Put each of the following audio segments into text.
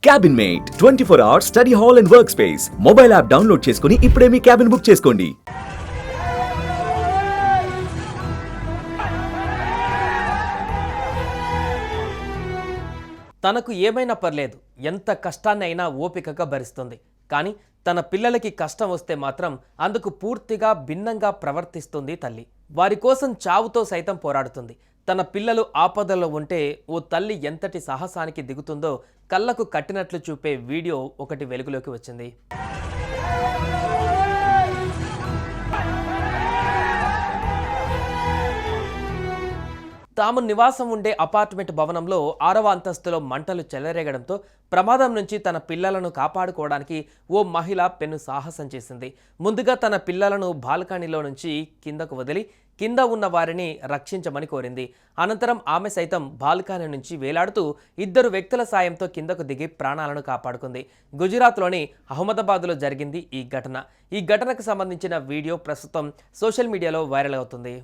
Cabin Mate 24 hours study hall and work space mobile app download చేసుకుని ఇప్పుడే మీ cabin book చేసుకోండి. తనకు ఏమైనా పర్లేదు, ఎంత కష్టాన్ని అయినా ఓపికగా భరిస్తుంది. కానీ తన పిల్లలకి కష్టం వస్తే మాత్రం అందుకు పూర్తిగా భిన్నంగా ప్రవర్తిస్తుంది తల్లి. వారి కోసం చావుతో సైతం పోరాడుతుంది. తన పిల్లలు ఆపదలో ఉంటే ఓ తల్లి ఎంతటి సాహసానికి దిగుతుందో కళ్ళకు కట్టినట్లు చూపే వీడియో ఒకటి వెలుగులోకి వచ్చింది. తాము నివాసం ఉండే అపార్ట్మెంట్ భవనంలో 6వ అంతస్తులో మంటలు చెలరేగడంతో ప్రమాదం నుంచి తన పిల్లలను కాపాడుకోవడానికి ఓ మహిళ పెను సాహసం చేసింది. ముందుగా తన పిల్లలను బాల్కనీలో నుంచి కిందకు వదిలి కింద ఉన్న వారిని రక్షించమని కోరింది. అనంతరం ఆమె సైతం బాల్కనీ నుంచి వేలాడుతూ 2 వ్యక్తుల సాయంతో కిందకు దిగి ప్రాణాలను కాపాడుకుంది. గుజరాత్లోని అహ్మదాబాద్లో జరిగింది ఈ ఘటన. ఈ ఘటనకు సంబంధించిన వీడియో ప్రస్తుతం సోషల్ మీడియాలో వైరల్ అవుతుంది.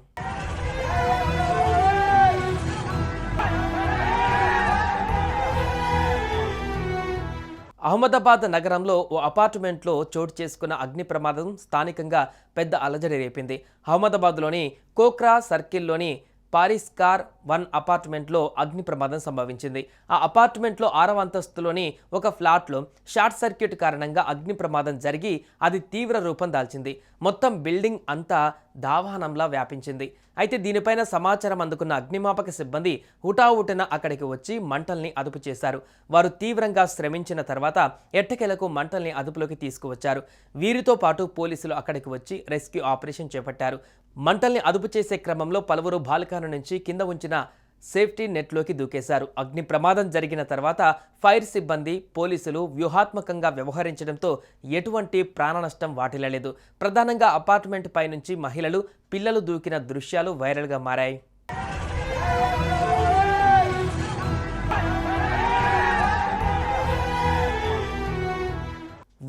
అహ్మదాబాద్ నగరంలో ఓ అపార్ట్మెంట్లో చోటు చేసుకున్న అగ్ని ప్రమాదం స్థానికంగా పెద్ద అలజడి రేపింది. అహ్మదాబాద్లోని కోక్రా సర్కిల్లోని పారిస్కార్ 1 అపార్ట్మెంట్లో అగ్ని ప్రమాదం సంభవించింది. ఆ అపార్ట్మెంట్లో 6వ అంతస్తులోని ఒక ఫ్లాట్లో షార్ట్ సర్క్యూట్ కారణంగా అగ్ని ప్రమాదం జరిగి అది తీవ్ర రూపం దాల్చింది. మొత్తం బిల్డింగ్ అంతా దావానంలా వ్యాపించింది. అయితే దీనిపైన సమాచారం అందుకున్న అగ్నిమాపక సిబ్బంది హుటాహుటిన అక్కడికి వచ్చి మంటల్ని అదుపు చేశారు. వారు తీవ్రంగా శ్రమించిన తర్వాత ఎట్టకేలకు మంటల్ని అదుపులోకి తీసుకువచ్చారు. వీరితో పాటు పోలీసులు అక్కడికి వచ్చి రెస్క్యూ ఆపరేషన్ చేపట్టారు. మంటల్ని అదుపు చేసే క్రమంలో పలువురు బాల్కనీ నుంచి కింద ఉంచిన సేఫ్టీ నెట్లోకి దూకేశారు. అగ్ని ప్రమాదం జరిగిన తర్వాత ఫైర్ సిబ్బంది, పోలీసులు వ్యూహాత్మకంగా వ్యవహరించడంతో ఎటువంటి ప్రాణ నష్టం వాటిల్లలేదు. ప్రధానంగా అపార్ట్మెంట్ పై నుంచి మహిళలు, పిల్లలు దూకిన దృశ్యాలు వైరల్గా మారాయి.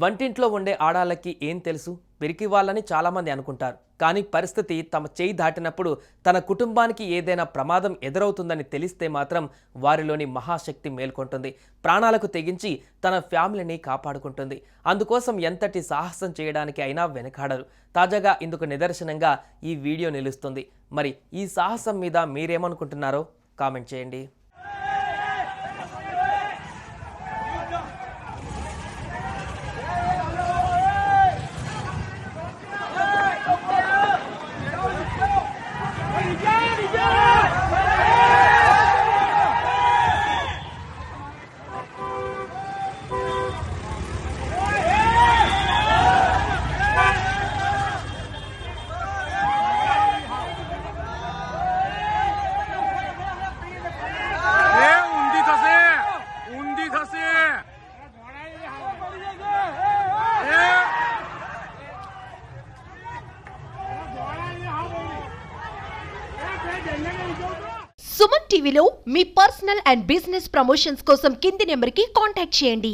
వంటింట్లో ఉండే ఆడాళ్ళకి ఏం తెలుసు, పిరికి వాళ్ళని చాలామంది అనుకుంటారు. కానీ పరిస్థితి తమ చేయి దాటినప్పుడు తన కుటుంబానికి ఏదైనా ప్రమాదం ఎదురవుతుందని తెలిస్తే మాత్రం వారిలోని మహాశక్తి మేల్కొంటుంది. ప్రాణాలకు తెగించి తన ఫ్యామిలీని కాపాడుకుంటుంది. అందుకోసం ఎంతటి సాహసం చేయడానికి అయినా వెనకాడరు. తాజాగా ఇందుకు నిదర్శనంగా ఈ వీడియో నిలుస్తుంది. మరి ఈ సాహసం మీద మీరేమనుకుంటున్నారో కామెంట్ చేయండి. సుమన్ టీవీలో మీ పర్సనల్ అండ్ బిజినెస్ ప్రమోషన్స్ కోసం కింది నెంబర్కి కాంటాక్ట్ చేయండి.